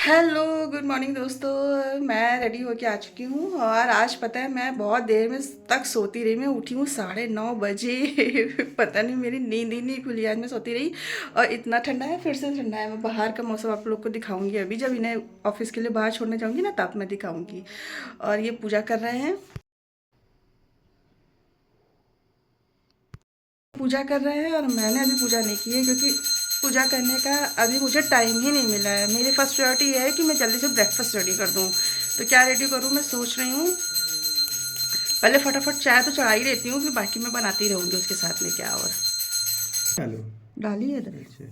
Hello good morning दोस्तों। मैं ready होके आ चुकी हूँ और आज पता है मैं बहुत देर में तक सोती रही। मैं उठी हूँ 9:30 पता नहीं मेरी नींद ही नहीं खुली। आज मैं सोती रही और इतना ठंडा है, फिर से ठंडा है। मैं बाहर का मौसम आप लोग को दिखाऊंगी अभी, जब इन्हें ऑफिस के लिए बाहर छोड़ने जाऊँगी ना तब मैं दिखाऊँगी। और ये पूजा कर रहे हैं, पूजा कर रहे हैं और मैंने अभी पूजा नहीं की है क्योंकि पूजा करने का अभी मुझे टाइम ही नहीं मिला है। मेरी फर्स्ट प्रायोरिटी ये है कि मैं जल्दी से ब्रेकफास्ट रेडी कर दूँ। तो क्या रेडी करूँ मैं सोच रही हूँ। पहले फटाफट चाय तो चढ़ा ही देती हूँ, फिर बाकी मैं बनाती रहूँगी उसके साथ में क्या। और हेलो। डाली है इधर। अच्छा।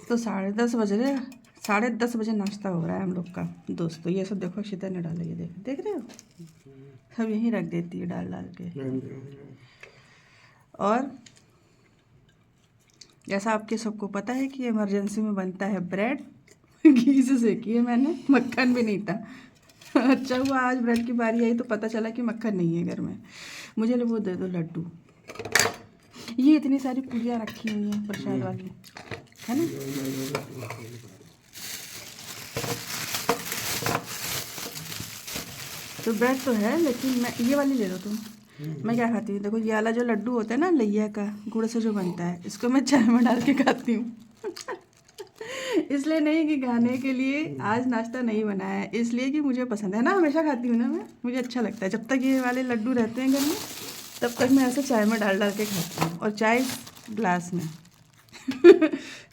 तो 10:30 बज रहे हैं, 10:30 बजे नाश्ता हो रहा है हम लोग का। दोस्तों ये सब देखो अक्षिता ने डाला, ये देख रहे हो, सब यहीं रख देती है डाल डाल के। और जैसा आपके सबको पता है कि इमरजेंसी में बनता है ब्रेड। घी से सेकी है मैंने, मक्खन भी नहीं था। अच्छा हुआ आज ब्रेड की बारी आई तो पता चला कि मक्खन नहीं है घर में। मुझे वो दे दो लड्डू। ये इतनी सारी पूरियाँ रखी हुई हैं प्रसाद वाली, है ना। तो ब्रेड तो है लेकिन मैं ये वाली ले लो तुम। मैं क्या खाती हूँ देखो, ये वाला जो लड्डू होता है ना लैया का, गुड़ से जो बनता है, इसको मैं चाय में डाल के खाती हूँ। इसलिए नहीं कि खाने के लिए आज नाश्ता नहीं बनाया है, इसलिए कि मुझे पसंद है ना, हमेशा खाती हूँ ना मैं, मुझे अच्छा लगता है। जब तक ये वाले लड्डू रहते हैं घर में तब तक मैं ऐसे चाय में डाल डाल के खाती हूँ, और चाय ग्लास में।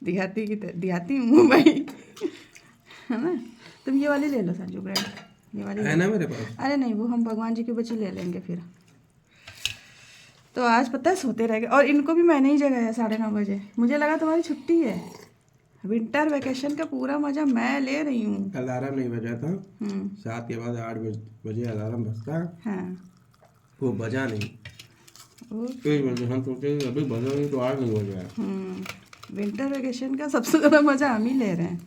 दिखाती हूँ भाई, है ना। तुम ये वाली ले लो संजू ब्रेड, ये वाली है ना मेरे पास। अरे नहीं, वो हम भगवान जी की बची ले लेंगे फिर। तो आज पता है सोते रह गए, और इनको भी मैंने ही जगाया 9:30 बजे। मुझे लगा तुम्हारी छुट्टी है, विंटर वेकेशन का पूरा मजा मैं ले रही हूँ। अलार्म नहीं बजा था। 7 के बाद 8 बजे अलार्म बजता। हाँ वो बजा नहीं। वो 1 बजे हम सोचे अभी बजा नहीं तो 8 नहीं बजा। विंटर वेकेशन का सबसे ज़्यादा मज़ा हम ही ले रहे हैं।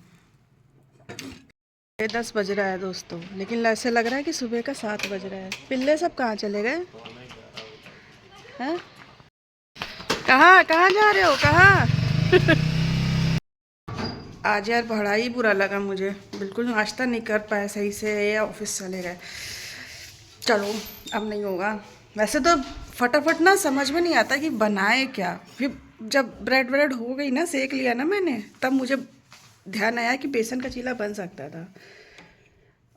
10 बज रहा है दोस्तों, लेकिन ऐसे लग रहा है कि सुबह का 7 बज रहा है। पिल्ले सब कहाँ चले गए हैं? कहाँ कहाँ जा रहे हो, कहाँ? आज यार बड़ा ही बुरा लगा मुझे, बिल्कुल नाश्ता नहीं कर पाए सही से, या ऑफिस चले गए। चलो अब नहीं होगा। वैसे तो फटाफट ना समझ में नहीं आता कि बनाए क्या। फिर जब ब्रेड ब्रेड हो गई ना, सेक लिया ना मैंने, तब मुझे ध्यान आया कि बेसन का चीला बन सकता था।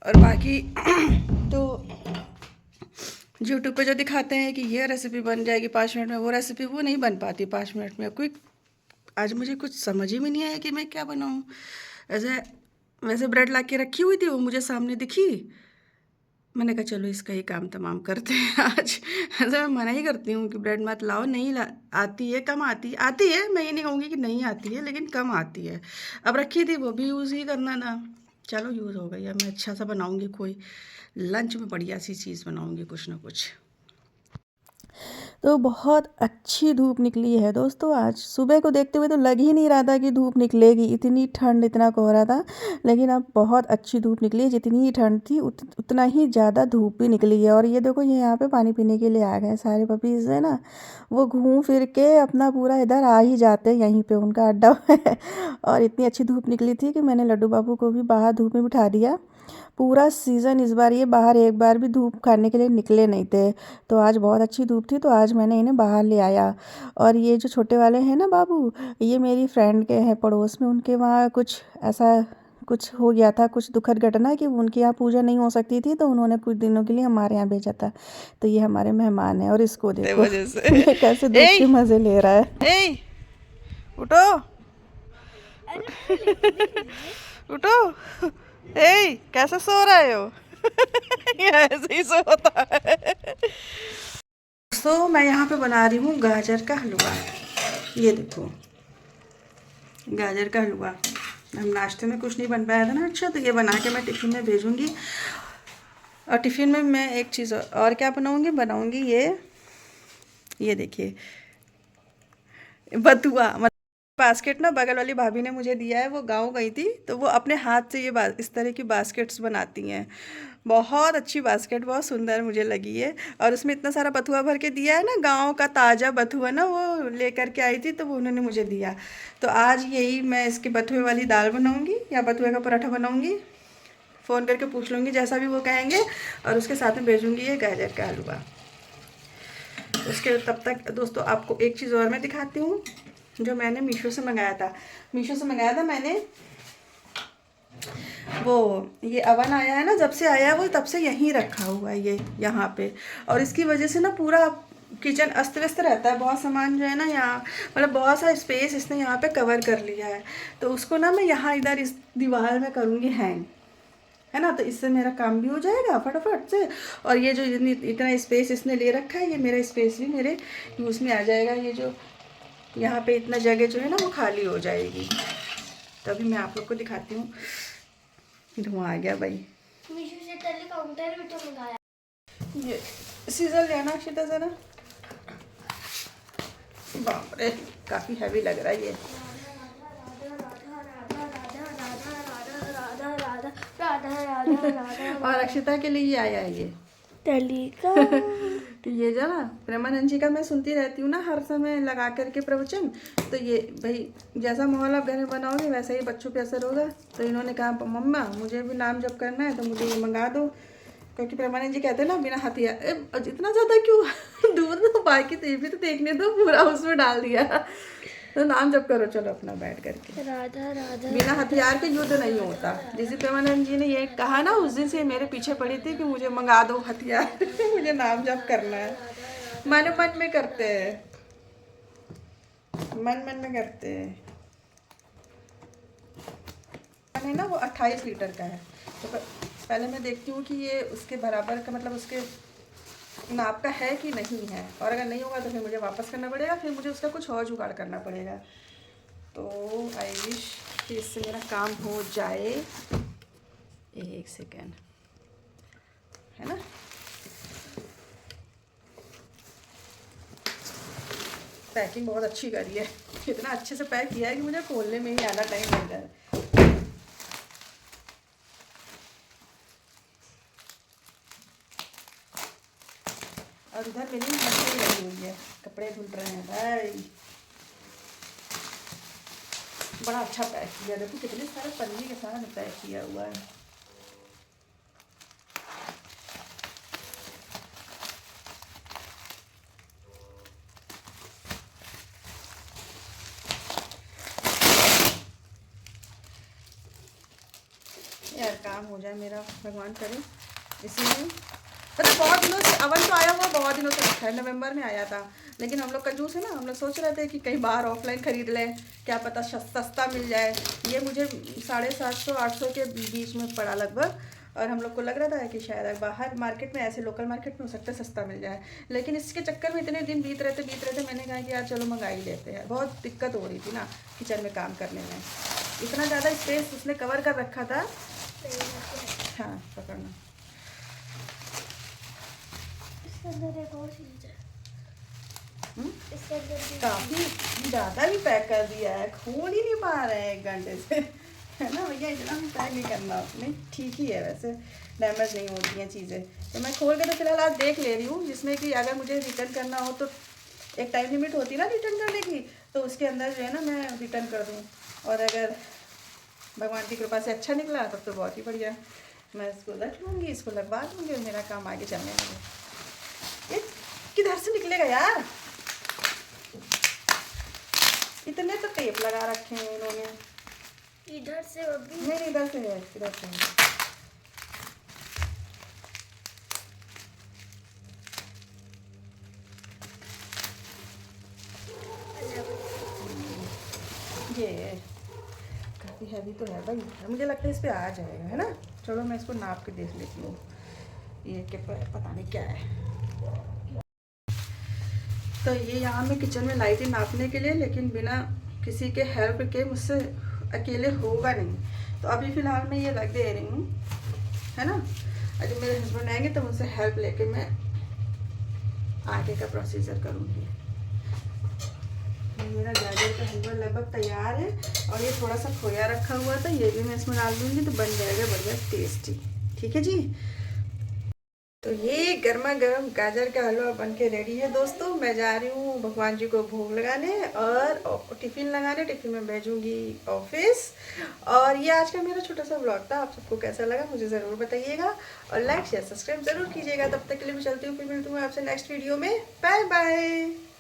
और बाकी तो यूट्यूब पे जो दिखाते हैं कि ये रेसिपी बन जाएगी 5 मिनट में, वो रेसिपी वो नहीं बन पाती 5 मिनट में। कोई आज मुझे कुछ समझ ही में नहीं आया कि मैं क्या बनाऊँ। ऐसे वैसे ब्रेड ला के रखी हुई थी, वो मुझे सामने दिखी, मैंने कहा चलो इसका ही काम तमाम करते हैं आज। ऐसे मैं मना ही करती हूँ कि ब्रेड मत लाओ, नहीं आती है, कम आती है। मैं ये नहीं कहूँगी कि नहीं आती है, लेकिन कम आती है। अब रखी थी वो भी यूज़ ही करना था। चलो यूज़ हो गई, अब मैं अच्छा सा बनाऊँगी, कोई लंच में बढ़िया सी चीज़ बनाऊँगी कुछ ना कुछ। तो बहुत अच्छी धूप निकली है दोस्तों। आज सुबह को देखते हुए तो लग ही नहीं रहा था कि धूप निकलेगी, इतनी ठंड, इतना कोहरा था। लेकिन अब बहुत अच्छी धूप निकली है। जितनी ही ठंड थी उतना ही ज़्यादा धूप भी निकली है। और ये देखो, ये यहाँ पे पानी पीने के लिए आ गए सारे पपीज़ है ना। वो घूम फिर के अपना पूरा इधर आ ही जाते हैं, यहीं पे उनका अड्डा है। और इतनी अच्छी धूप निकली थी कि मैंने लड्डू बाबू को भी बाहर धूप में बिठा दिया। पूरा सीज़न इस बार ये बाहर एक बार भी धूप खाने के लिए निकले नहीं थे। तो आज बहुत अच्छी धूप थी, तो आज मैंने इन्हें बाहर ले आया। और ये जो छोटे वाले हैं ना बाबू, ये मेरी फ्रेंड के हैं पड़ोस में, उनके वहाँ कुछ ऐसा कुछ हो गया था, कुछ दुखद घटना कि उनके यहाँ पूजा नहीं हो सकती थी, तो उन्होंने कुछ दिनों के लिए हमारे यहाँ भेजा था। तो ये हमारे मेहमान हैं। और इसको देखो ये कैसे धूप के मज़े ले रहा है। उठो उठो, कैसे सो रहे हो? ये ऐसे ही सोता है। तो मैं यहाँ पे बना रही हूँ गाजर का हलवा। ये देखो, गाजर का हलवा। हम नाश्ते में कुछ नहीं बन पाया था ना अच्छा, तो ये बना के मैं टिफ़िन में भेजूँगी। और टिफ़िन में मैं एक चीज़ और क्या बनाऊँगी ये देखिए, बथुआ। बास्केट ना बगल वाली भाभी ने मुझे दिया है, वो गाँव गई थी तो वो अपने हाथ से ये इस तरह की बास्केट्स बनाती हैं। बहुत अच्छी बास्केट, बहुत सुंदर मुझे लगी है। और उसमें इतना सारा बथुआ भर के दिया है ना, गाँव का ताज़ा बथुआ ना, वो लेकर के आई थी तो वो उन्होंने मुझे दिया। तो आज यही मैं इसके बथुए वाली दाल बनाऊँगी या बथुए का पराठा बनाऊँगी, फ़ोन करके पूछ लूँगी जैसा भी वो कहेंगे, और उसके साथ में भेजूँगी ये गाजर का हलवा। उसके तब तक दोस्तों आपको एक चीज़ और मैं दिखाती हूँ जो मैंने मीशो से मंगाया था। मीशो से मंगाया था मैंने, वो ये अवन आया है ना, जब से आया है वो तब से यहीं रखा हुआ है ये यहाँ पे, और इसकी वजह से ना पूरा किचन अस्त व्यस्त रहता है। बहुत सामान जो है ना यहाँ, मतलब बहुत सा स्पेस इसने यहाँ पे कवर कर लिया है। तो उसको ना मैं यहाँ इधर इस दीवार में करूँगी हैंग, है ना, तो इससे मेरा काम भी हो जाएगा फटाफट से। और ये जो इतना स्पेस इसने ले रखा है, ये मेरा स्पेस भी मेरे यूज़ में आ जाएगा। ये जो यहाँ पे इतना जगह जो है ना वो खाली हो जाएगी। तभी मैं आप लोग को दिखाती हूँ। धुआं आ गया भाई। मीशो से पहले काउंटर भी तो मंगाया। ये सीजर लेना अक्षिता जरा। बाप रे, काफ़ी हैवी लग रहा है ये। और अक्षिता के लिए ये आया है ये तलीका। ये जो ना प्रेमानंद जी का मैं सुनती रहती हूँ ना हर समय लगा करके प्रवचन, तो ये भाई जैसा माहौल आप घर में बनाओगे वैसा ही बच्चों पे असर होगा। तो इन्होंने कहा मम्मा मुझे भी नाम जप करना है तो मुझे ये मंगा दो, क्योंकि प्रेमानंद जी कहते हैं ना बिना हथियार इतना ज़्यादा क्यों दूर तो बाकी तो ये भी तो देखने दो, पूरा उसमें डाल दिया। तो नाम जप करो चलो अपना बैठ करके। राधा राधा। बिना हथियार के युद्ध नहीं होता। जैसे प्रेमानंद जी ने ये कहा ना, उस दिन से मेरे पीछे पड़ी थी कि मुझे मंगा दो हथियार मुझे नाम जप करना है। मन मन में करते हैं, मन मन में करते हैं। है ना वो 28 लीटर का है, तो पहले मैं देखती हूँ कि ये उसके बराबर का, मतलब उसके नाप का है कि नहीं है, और अगर नहीं होगा तो फिर मुझे वापस करना पड़ेगा, फिर मुझे उसका कुछ और जुगाड़ करना पड़ेगा। तो आई विश कि इससे मेरा काम हो जाए। एक सेकेंड, है ना। पैकिंग बहुत अच्छी करी है, इतना अच्छे से पैक किया है कि मुझे खोलने में ही आधा टाइम लग जाए। और उधर मेरी मशीन लगी हुई है, कपड़े धुल रहे हैं भाई। बड़ा अच्छा पैक किया, देखो कितने सारे पन्नी के साथ पैक किया हुआ है। यार काम हो जाए मेरा, भगवान करे। इसीलिए मतलब बहुत दिनों से अवन तो आया हुआ, बहुत दिनों से रखा है, नवंबर में आया था। लेकिन हम लोग कंजूस है ना, हम लोग सोच रहे थे कि कहीं बाहर ऑफलाइन ख़रीद लें, क्या पता सस्ता मिल जाए। ये मुझे 750-800 के बीच में पड़ा लगभग, और हम लोग को लग रहा था कि शायद बाहर मार्केट में, ऐसे लोकल मार्केट में हो सकता है सस्ता मिल जाए। लेकिन इसके चक्कर में इतने दिन बीत रहे थे, मैंने कहा कि यार चलो मंगा ही लेते हैं। बहुत दिक्कत हो रही थी ना किचन में काम करने में, इतना ज़्यादा स्पेस उसने कवर कर रखा था। हाँ पकड़ना। इसके अंदर एक और चीज है। इसके अंदर काफ़ी ज़्यादा भी पैक कर दिया है, खोल ही नहीं पा रहे हैं 1 घंटे से, है ना भैया। इतना भी पैक नहीं करना अपने, ठीक ही है वैसे, डैमेज नहीं होती हैं चीज़ें। तो मैं खोल के तो फिलहाल आज देख ले रही हूँ, जिसमें कि अगर मुझे रिटर्न करना हो तो एक टाइम लिमिट होती है ना रिटर्न करने की, तो उसके अंदर जो है ना मैं रिटर्न कर दूँ। और अगर भगवान की कृपा से अच्छा निकला तब तो बहुत ही बढ़िया, मैं इसको रख लूँगी, इसको लगवा दूँगी और मेरा काम आगे चलने लगे। ये किधर से निकलेगा यार, इतने तो टेप लगा रखे हैं इन्होंने। इधर से अभी नहीं इधर से है, इधर से है। ये काफ़ी हैवी तो है भाई, मुझे लगता है इस पे आ जाएगा, है ना। चलो मैं इसको नाप के देख लेती हूँ, ये के पता नहीं क्या है। तो ये यहाँ मैं किचन में लाई थी नापने के लिए, लेकिन बिना किसी के हेल्प के मुझसे अकेले होगा नहीं, तो अभी फ़िलहाल मैं ये रख दे रही हूँ, है ना। अगर मेरे हस्बैंड आएंगे तो मुझसे हेल्प लेके मैं आगे का प्रोसीजर करूँगी। मेरा गाजर का हलवा लगभग तैयार है और ये थोड़ा सा खोया रखा हुआ था, ये भी मैं इसमें डाल दूँगी तो बन जाएगा बढ़िया टेस्टी। ठीक है जी। तो ये गर्मा गर्म गाजर का हलवा बन के रेडी है दोस्तों। मैं जा रही हूँ भगवान जी को भोग लगाने और टिफ़िन लगाने। टिफ़िन में भेजूँगी ऑफिस। और ये आज का मेरा छोटा सा ब्लॉग था। आप सबको कैसा लगा मुझे ज़रूर बताइएगा और लाइक शेयर सब्सक्राइब ज़रूर कीजिएगा। तब तक के लिए मैं चलती हूँ, फिर मिलती हूँ आपसे नेक्स्ट वीडियो में। Bye bye.